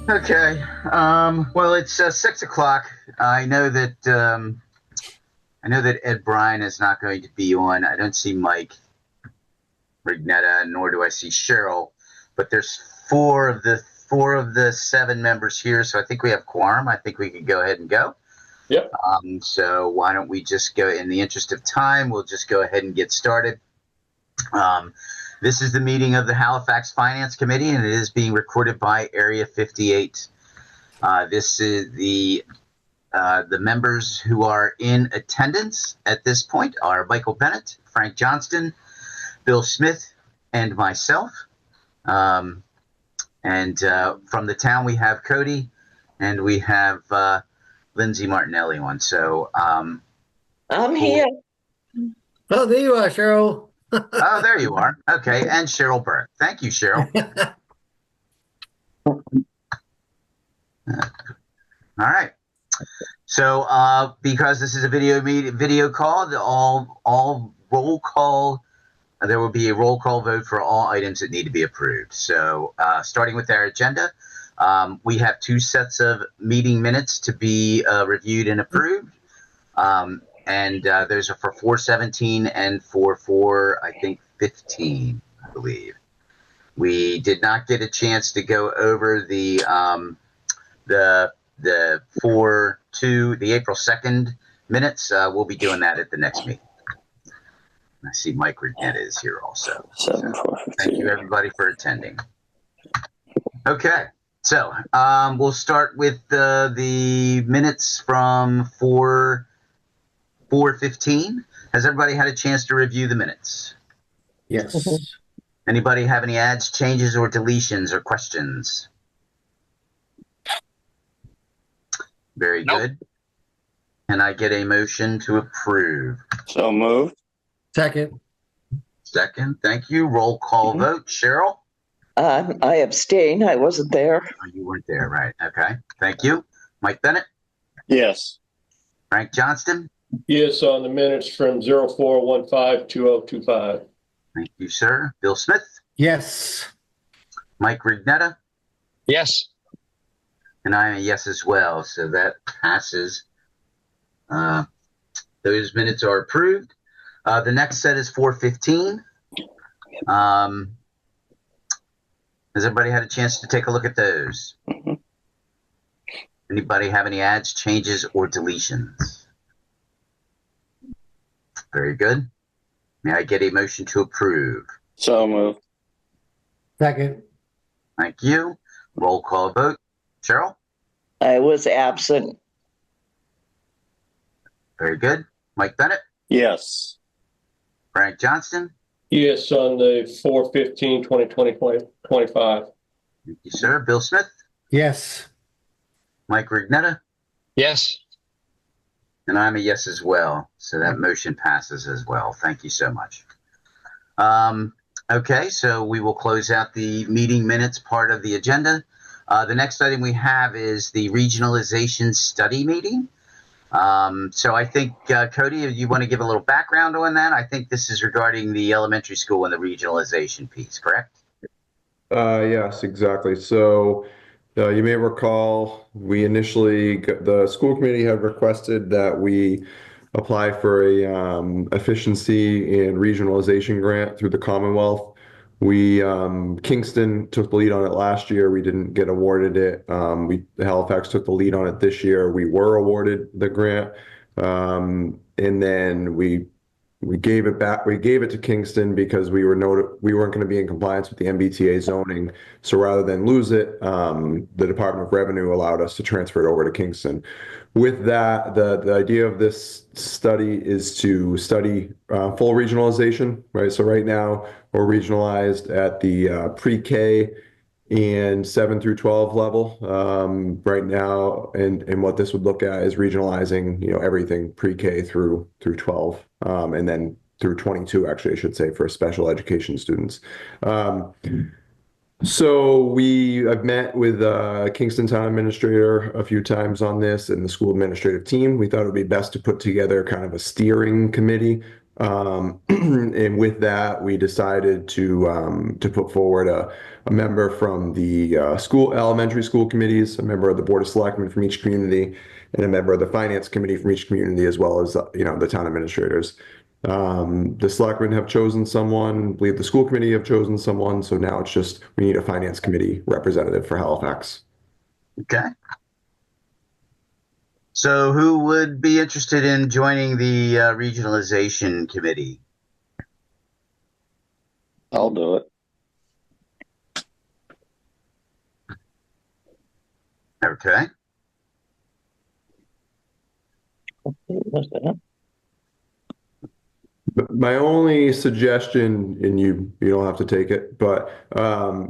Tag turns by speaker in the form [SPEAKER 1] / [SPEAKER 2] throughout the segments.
[SPEAKER 1] Okay. Well, it's 6 o'clock. I know that Ed Bryan is not going to be on. I don't see Mike Rignetta, nor do I see Cheryl. But there's four of the seven members here, so I think we have quorum. I think we could go ahead and go.
[SPEAKER 2] Yep.
[SPEAKER 1] So why don't we just go? In the interest of time, we'll just go ahead and get started. This is the meeting of the Halifax Finance Committee, and it is being recorded by Area 58. This is the members who are in attendance at this point are Michael Bennett, Frank Johnston, Bill Smith, and myself. And from the town, we have Cody, and we have Lindsay Martinelli on. So
[SPEAKER 3] I'm here.
[SPEAKER 4] Oh, there you are, Cheryl.
[SPEAKER 1] Oh, there you are. Okay, and Cheryl Burke. Thank you, Cheryl. All right. So because this is a video call, all roll call, there will be a roll call vote for all items that need to be approved. So starting with our agenda, we have two sets of meeting minutes to be reviewed and approved. And those are for 4/17 and for 4/15, I believe. We did not get a chance to go over the April 2nd minutes. We'll be doing that at the next meeting. I see Mike Rignetta is here also. So thank you everybody for attending. Okay, so we'll start with the minutes from 4/15. Has everybody had a chance to review the minutes?
[SPEAKER 4] Yes.
[SPEAKER 1] Anybody have any adds, changes, or deletions or questions? Very good. Can I get a motion to approve?
[SPEAKER 2] So moved.
[SPEAKER 4] Second.
[SPEAKER 1] Second, thank you. Roll call vote. Cheryl?
[SPEAKER 3] I abstain. I wasn't there.
[SPEAKER 1] Oh, you weren't there, right? Okay, thank you. Mike Bennett?
[SPEAKER 2] Yes.
[SPEAKER 1] Frank Johnston?
[SPEAKER 2] Yes, on the minutes from 04152025.
[SPEAKER 1] Thank you, sir. Bill Smith?
[SPEAKER 4] Yes.
[SPEAKER 1] Mike Rignetta?
[SPEAKER 5] Yes.
[SPEAKER 1] And I am a yes as well, so that passes. Those minutes are approved. The next set is 4/15. Has everybody had a chance to take a look at those? Anybody have any adds, changes, or deletions? Very good. May I get a motion to approve?
[SPEAKER 2] So moved.
[SPEAKER 4] Second.
[SPEAKER 1] Thank you. Roll call vote. Cheryl?
[SPEAKER 3] I was absent.
[SPEAKER 1] Very good. Mike Bennett?
[SPEAKER 2] Yes.
[SPEAKER 1] Frank Johnston?
[SPEAKER 2] Yes, on the 4/15/2025.
[SPEAKER 1] Thank you, sir. Bill Smith?
[SPEAKER 4] Yes.
[SPEAKER 1] Mike Rignetta?
[SPEAKER 5] Yes.
[SPEAKER 1] And I'm a yes as well. So that motion passes as well. Thank you so much. Okay, so we will close out the meeting minutes part of the agenda. The next item we have is the regionalization study meeting. So I think, Cody, you want to give a little background on that? I think this is regarding the elementary school and the regionalization piece, correct?
[SPEAKER 6] Yes, exactly. So you may recall the school committee had requested that we apply for a efficiency and regionalization grant through the Commonwealth. Kingston took the lead on it last year. We didn't get awarded it. Halifax took the lead on it this year. We were awarded the grant. And then we gave it back. We gave it to Kingston because we weren't going to be in compliance with the MBTA zoning. So rather than lose it, the Department of Revenue allowed us to transfer it over to Kingston. With that, the idea of this study is to study full regionalization, right? So right now we're regionalized at the pre-K and 7 through 12 level right now, and what this would look at is regionalizing, everything pre-K through 12, and then through 22, actually, I should say, for special education students. So I've met with Kingston Town Administrator a few times on this and the school administrative team. We thought it would be best to put together kind of a steering committee And with that, we decided to put forward a member from the elementary school committees, a member of the Board of Selectmen from each community, and a member of the Finance Committee from each community, as well as the town administrators. The selectmen have chosen someone, I believe the school committee have chosen someone, so now it's just we need a Finance Committee representative for Halifax.
[SPEAKER 1] Okay. So who would be interested in joining the regionalization committee?
[SPEAKER 2] I'll do it.
[SPEAKER 1] Okay.
[SPEAKER 6] My only suggestion, and you don't have to take it, but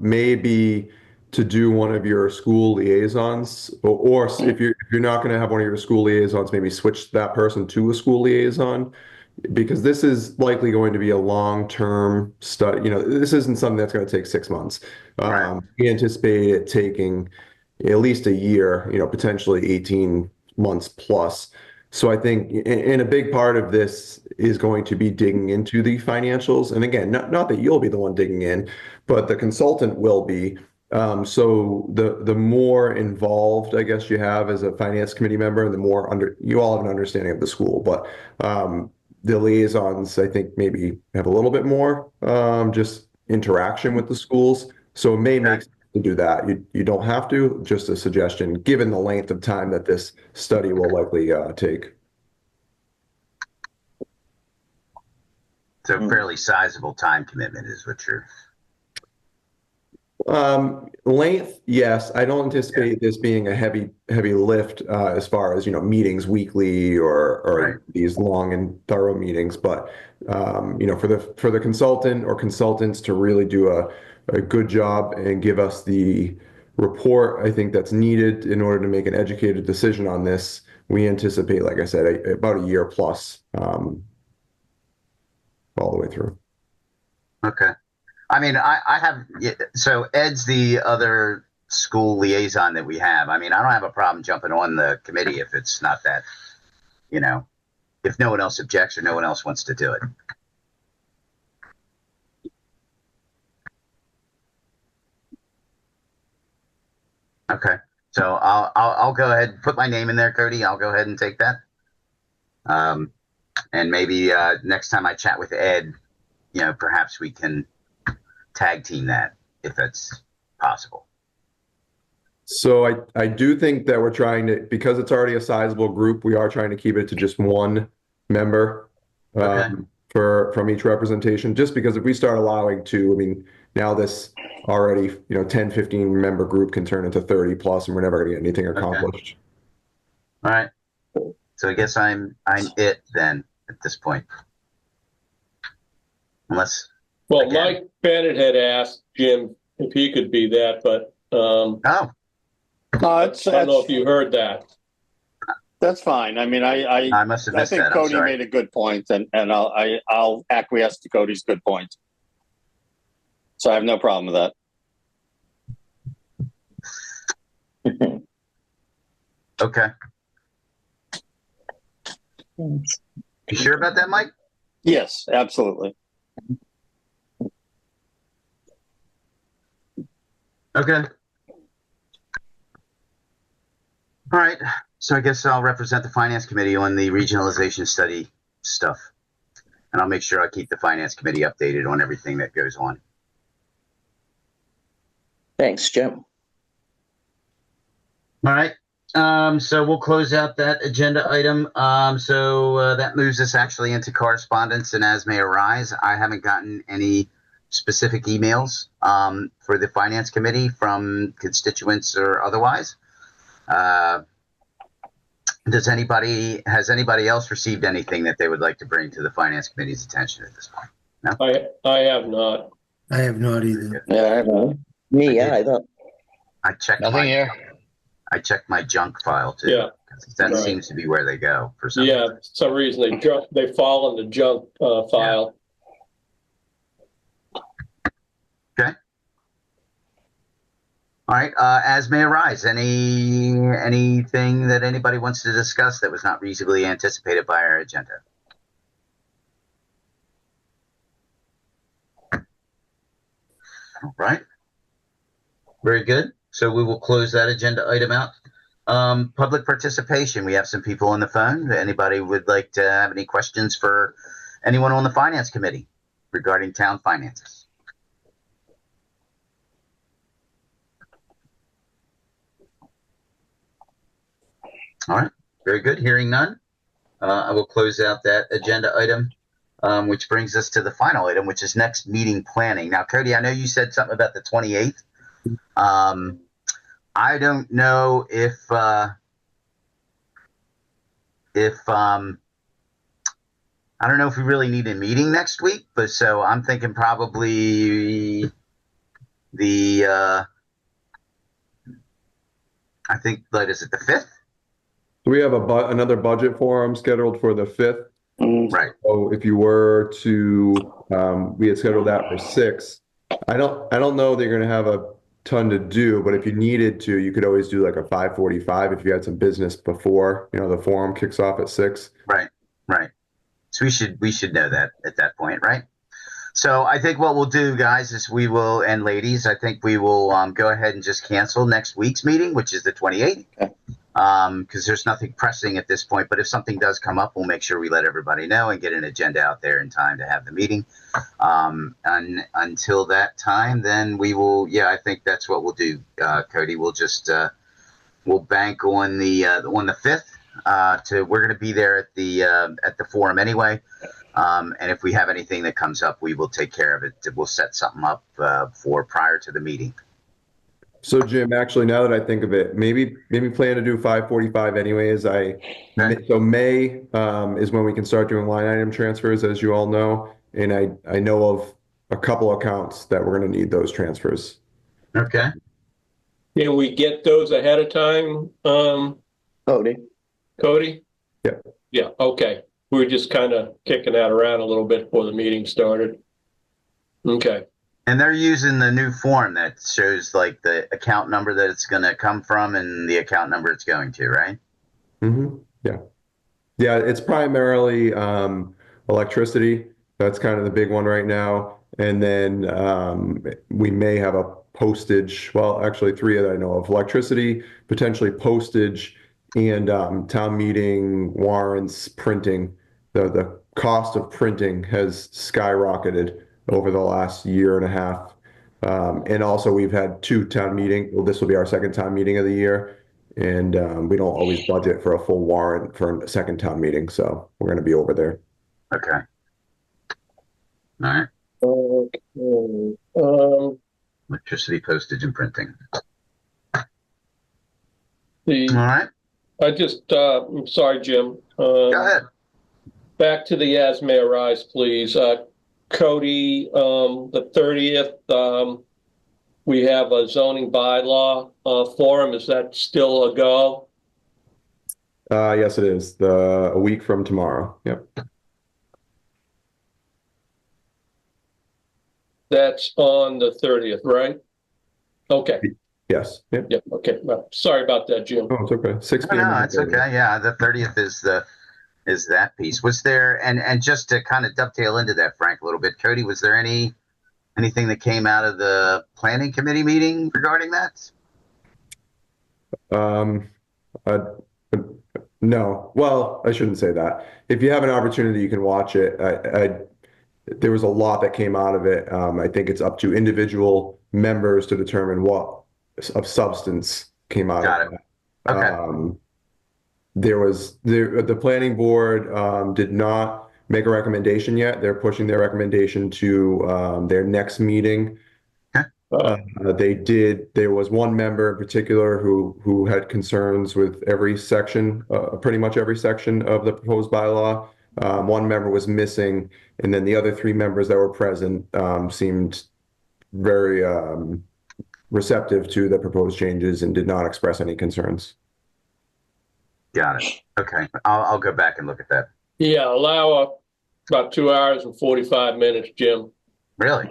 [SPEAKER 6] maybe to do one of your school liaisons, or if you're not going to have one of your school liaisons, maybe switch that person to a school liaison, because this is likely going to be a long-term study. This isn't something that's going to take 6 months.
[SPEAKER 1] Right.
[SPEAKER 6] We anticipate it taking at least a year, potentially 18 months plus. So I think, and a big part of this is going to be digging into the financials. And again, not that you'll be the one digging in, but the consultant will be. So the more involved, I guess, you have as a finance committee member, the more you all have an understanding of the school. But the liaisons, I think, maybe have a little bit more just interaction with the schools. So it may make sense to do that. You don't have to, just a suggestion, given the length of time that this study will likely take.
[SPEAKER 1] So fairly sizable time commitment is what you're.
[SPEAKER 6] Length, yes. I don't anticipate this being a heavy lift as far as meetings weekly or
[SPEAKER 1] Right.
[SPEAKER 6] these long and thorough meetings. But for the consultant or consultants to really do a good job and give us the report, I think that's needed in order to make an educated decision on this. We anticipate, like I said, about a year plus all the way through.
[SPEAKER 1] Okay. I mean, I have, so Ed's the other school liaison that we have. I mean, I don't have a problem jumping on the committee if it's not that, if no one else objects or no one else wants to do it. Okay. So I'll go ahead and put my name in there, Cody. I'll go ahead and take that. And maybe next time I chat with Ed, perhaps we can tag team that if that's possible.
[SPEAKER 6] So I do think that we're trying to, because it's already a sizable group, we are trying to keep it to just one member from each representation, just because if we start allowing two, I mean, now this already 10, 15 member group can turn into 30 plus, and we're never going to get anything accomplished.
[SPEAKER 1] All right. So I guess I'm it then at this point. Unless.
[SPEAKER 2] Well,
[SPEAKER 1] again,
[SPEAKER 2] Mike Bennett had asked Jim if he could be that, but
[SPEAKER 1] oh,
[SPEAKER 2] I don't know if you heard that.
[SPEAKER 7] That's fine. I mean,
[SPEAKER 1] I must have
[SPEAKER 7] I
[SPEAKER 1] missed
[SPEAKER 7] think
[SPEAKER 1] that. I'm
[SPEAKER 7] Cody
[SPEAKER 1] sorry.
[SPEAKER 7] made a good point, and I'll acquiesce to Cody's good point. So I have no problem with that.
[SPEAKER 1] Okay. You sure about that, Mike?
[SPEAKER 7] Yes, absolutely.
[SPEAKER 1] Okay. All right. So I guess I'll represent the finance committee on the regionalization study stuff. And I'll make sure I keep the finance committee updated on everything that goes on.
[SPEAKER 3] Thanks, Jim.
[SPEAKER 1] All right. So we'll close out that agenda item. So that moves us actually into correspondence and as may arise. I haven't gotten any specific emails for the finance committee from constituents or otherwise. Has anybody else received anything that they would like to bring to the finance committee's attention at this point? No?
[SPEAKER 2] I have not.
[SPEAKER 4] I have not either.
[SPEAKER 3] Yeah, me either.
[SPEAKER 1] I checked
[SPEAKER 5] Nothing here.
[SPEAKER 1] I checked my junk file too.
[SPEAKER 2] Yeah.
[SPEAKER 1] That
[SPEAKER 2] Right.
[SPEAKER 1] seems to be where they go for some
[SPEAKER 2] Yeah,
[SPEAKER 1] reason.
[SPEAKER 2] for some reason they fall in the junk file.
[SPEAKER 1] Okay. All right. As may arise, anything that anybody wants to discuss that was not reasonably anticipated by our agenda? All right. Very good. So we will close that agenda item out. Public participation. We have some people on the phone. Anybody would like to have any questions for anyone on the finance committee regarding town finances? All right. Very good. Hearing none, I will close out that agenda item, which brings us to the final item, which is next meeting planning. Now, Cody, I know you said something about the 28th. I don't know if I don't know if we really need a meeting next week, but so I'm thinking probably the I think, like, is it the 5th?
[SPEAKER 6] We have another budget forum scheduled for the 5th.
[SPEAKER 1] Right.
[SPEAKER 6] So if you were to, we had scheduled that for 6. I don't know that you're going to have a ton to do, but if you needed to, you could always do like a 5:45 if you had some business before, the forum kicks off at 6.
[SPEAKER 1] Right. So we should know that at that point, right? So I think what we'll do, guys, is we will, and ladies, I think we will go ahead and just cancel next week's meeting, which is the 28th, because there's nothing pressing at this point. But if something does come up, we'll make sure we let everybody know and get an agenda out there in time to have the meeting. And until that time, then we will, I think that's what we'll do, Cody. We'll just, we'll bank on the 5th. We're going to be there at the forum anyway. And if we have anything that comes up, we will take care of it. We'll set something up for prior to the meeting.
[SPEAKER 6] So Jim, actually, now that I think of it, maybe plan to do 5:45 anyways. So May is when we can start doing line item transfers, as you all know. And I know of a couple accounts that we're going to need those transfers.
[SPEAKER 1] Okay.
[SPEAKER 2] Can we get those ahead of time, Cody?
[SPEAKER 6] Yeah.
[SPEAKER 2] Yeah, okay. We were just kind of kicking that around a little bit before the meeting started. Okay.
[SPEAKER 1] And they're using the new form that shows like the account number that it's going to come from and the account number it's going to, right?
[SPEAKER 6] Mm-hmm. Yeah. Yeah, it's primarily electricity. That's kind of the big one right now. And then we may have a postage, well, actually 3 that I know of: electricity, potentially postage, and town meeting warrants printing. The cost of printing has skyrocketed over the last year and a half. And also we've had 2 town meetings. Well, this will be our second town meeting of the year. And we don't always budget for a full warrant for a second town meeting. So we're going to be over there.
[SPEAKER 1] Okay. All right.
[SPEAKER 2] Okay.
[SPEAKER 1] Electricity, postage, and printing. All
[SPEAKER 2] The
[SPEAKER 1] right.
[SPEAKER 2] I just I'm sorry, Jim.
[SPEAKER 1] Go ahead.
[SPEAKER 2] Back to the as may arise, please. Cody, the 30th, we have a zoning bylaw forum. Is that still a go?
[SPEAKER 6] Yes, it is. A week from tomorrow. Yep.
[SPEAKER 2] That's on the 30th, right? Okay.
[SPEAKER 6] Yes. Yep.
[SPEAKER 2] Yep. Okay. Well, sorry about that, Jim.
[SPEAKER 6] Oh, it's okay. 6 p.m.
[SPEAKER 1] No, it's okay. Yeah, the 30th is that piece. Was there, and just to kind of dovetail into that, Frank, a little bit, Cody, was there anything that came out of the planning committee meeting regarding that?
[SPEAKER 6] No. Well, I shouldn't say that. If you have an opportunity, you can watch it. There was a lot that came out of it. I think it's up to individual members to determine what of substance came out
[SPEAKER 1] Got
[SPEAKER 6] of
[SPEAKER 1] it.
[SPEAKER 6] that.
[SPEAKER 1] Okay.
[SPEAKER 6] The planning board did not make a recommendation yet. They're pushing their recommendation to their next meeting. There was one member in particular who had concerns with every section, pretty much every section of the proposed bylaw. One member was missing, and then the other 3 members that were present seemed very receptive to the proposed changes and did not express any concerns.
[SPEAKER 1] Got it. Okay. I'll go back and look at that.
[SPEAKER 2] Yeah, allow about 2 hours and 45 minutes, Jim.
[SPEAKER 1] Really?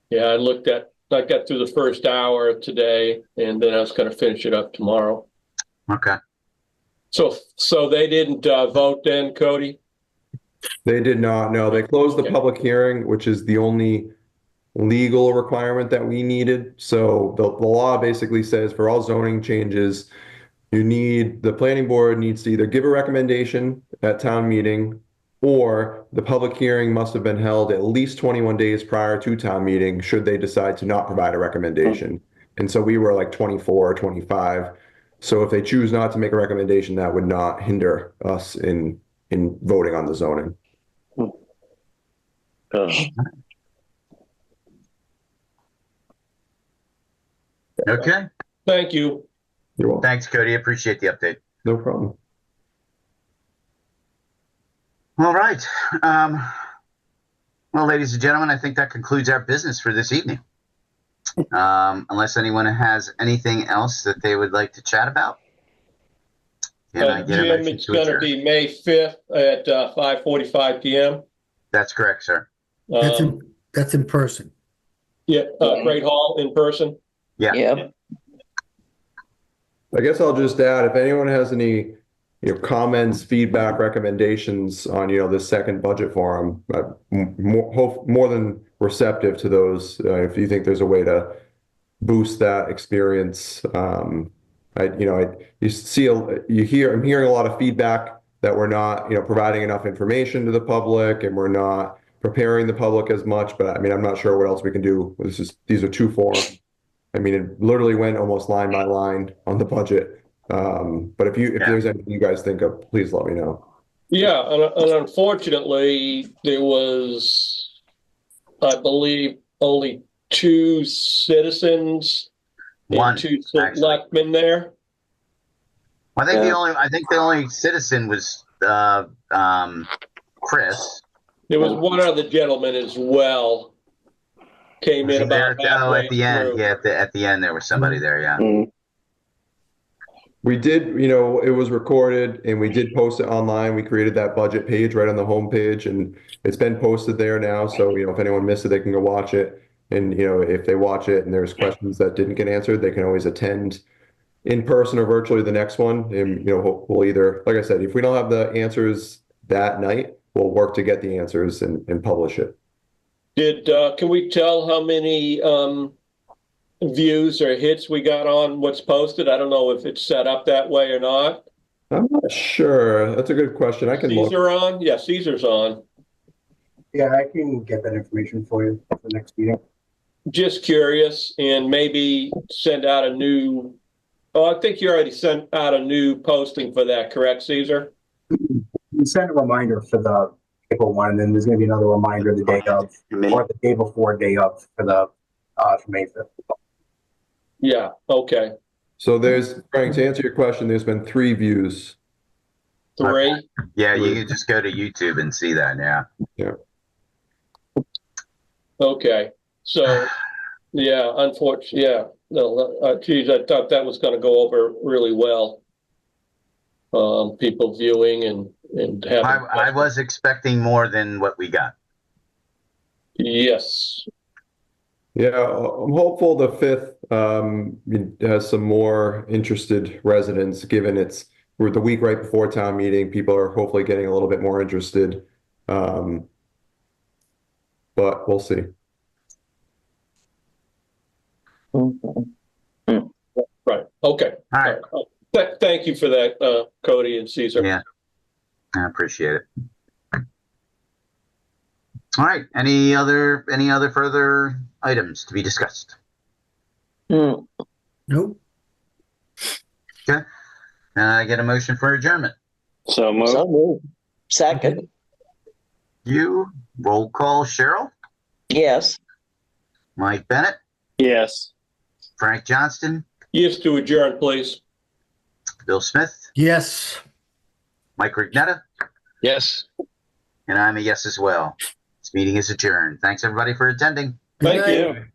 [SPEAKER 2] Yeah, I got through the first hour today, and then I was going to finish it up tomorrow.
[SPEAKER 1] Okay.
[SPEAKER 2] So they didn't vote then, Cody?
[SPEAKER 6] They did not. No, they closed the
[SPEAKER 2] Okay.
[SPEAKER 6] public hearing, which is the only legal requirement that we needed. So the law basically says for all zoning changes, the planning board needs to either give a recommendation at town meeting, or the public hearing must have been held at least 21 days prior to town meeting should they decide to not provide a recommendation. And so we were like 24 or 25. So if they choose not to make a recommendation, that would not hinder us in voting on the zoning.
[SPEAKER 1] Okay.
[SPEAKER 2] Thank you.
[SPEAKER 6] You're welcome.
[SPEAKER 1] Thanks, Cody. Appreciate the update.
[SPEAKER 6] No problem.
[SPEAKER 1] All right. Well, ladies and gentlemen, I think that concludes our business for this evening. Unless anyone has anything else that they would like to chat about. Can I get a
[SPEAKER 2] Jim,
[SPEAKER 1] motion
[SPEAKER 2] it's
[SPEAKER 1] to
[SPEAKER 2] going to
[SPEAKER 1] adjourn?
[SPEAKER 2] be May 5th at 5:45 p.m.
[SPEAKER 1] That's correct, sir.
[SPEAKER 4] That's in person.
[SPEAKER 2] Yeah, Great Hall in person.
[SPEAKER 1] Yeah.
[SPEAKER 3] Yep.
[SPEAKER 6] I guess I'll just add, if anyone has any, comments, feedback, recommendations on, this second budget forum, more than receptive to those. If you think there's a way to boost that experience, I'm hearing a lot of feedback that we're not, providing enough information to the public, and we're not preparing the public as much. But I'm not sure what else we can do. These are two forums. It literally went almost line by line on the budget. But if there's anything you guys think of, please let me know.
[SPEAKER 2] Yeah, and unfortunately, there was, I believe, only 2 citizens and 2 selectmen there.
[SPEAKER 1] I think the only citizen was Chris.
[SPEAKER 2] There was one other gentleman as well. Came in about halfway
[SPEAKER 1] at the end.
[SPEAKER 2] through.
[SPEAKER 1] Yeah, at the end there was somebody there. Yeah.
[SPEAKER 6] We did, it was recorded, and we did post it online. We created that budget page right on the home page, and it's been posted there now. So, if anyone missed it, they can go watch it. And, if they watch it and there's questions that didn't get answered, they can always attend in person or virtually the next one. And, we'll either, like I said, if we don't have the answers that night, we'll work to get the answers and publish it.
[SPEAKER 2] Can we tell how many views or hits we got on what's posted? I don't know if it's set up that way or not.
[SPEAKER 6] I'm not sure. That's a good question. I can look.
[SPEAKER 2] Caesar on? Yeah, Caesar's on.
[SPEAKER 8] Yeah, I can get that information for you for the next meeting.
[SPEAKER 2] Just curious, and maybe send out a new. Oh, I think you already sent out a new posting for that, correct, Caesar?
[SPEAKER 8] We sent a reminder for the April one, and then there's going to be another reminder the day of, or the day before, day of for the for May 5th.
[SPEAKER 2] Yeah. Okay.
[SPEAKER 6] So Frank, to answer your question, there's been 3 views.
[SPEAKER 2] 3.
[SPEAKER 1] Yeah, you can just go to YouTube and see that. Yeah.
[SPEAKER 6] Yeah.
[SPEAKER 2] Okay. So, yeah, unfortunately, yeah. No, geez, I thought that was going to go over really well. People viewing and having.
[SPEAKER 1] I was expecting more than what we got.
[SPEAKER 2] Yes.
[SPEAKER 6] Yeah, I'm hopeful the 5th has some more interested residents, given we're the week right before town meeting. People are hopefully getting a little bit more interested. But we'll see.
[SPEAKER 2] Right. Okay.
[SPEAKER 1] All right.
[SPEAKER 2] Thank you for that, Cody and Caesar.
[SPEAKER 1] Yeah, I appreciate it. All right. Any other further items to be discussed?
[SPEAKER 4] Nope.
[SPEAKER 1] Okay. I get a motion for adjournment.
[SPEAKER 7] So moved.
[SPEAKER 3] So moved. Second.
[SPEAKER 1] You roll call. Cheryl,
[SPEAKER 3] Yes.
[SPEAKER 1] Mike Bennett,
[SPEAKER 7] Yes.
[SPEAKER 1] Frank Johnston,
[SPEAKER 2] Yes, to adjourn, please.
[SPEAKER 1] Bill Smith,
[SPEAKER 4] Yes.
[SPEAKER 1] Mike Rignetta,
[SPEAKER 5] Yes.
[SPEAKER 1] and I'm a yes as well. This meeting is adjourned. Thanks everybody for attending.
[SPEAKER 4] Good
[SPEAKER 2] Thank
[SPEAKER 4] night.
[SPEAKER 2] you.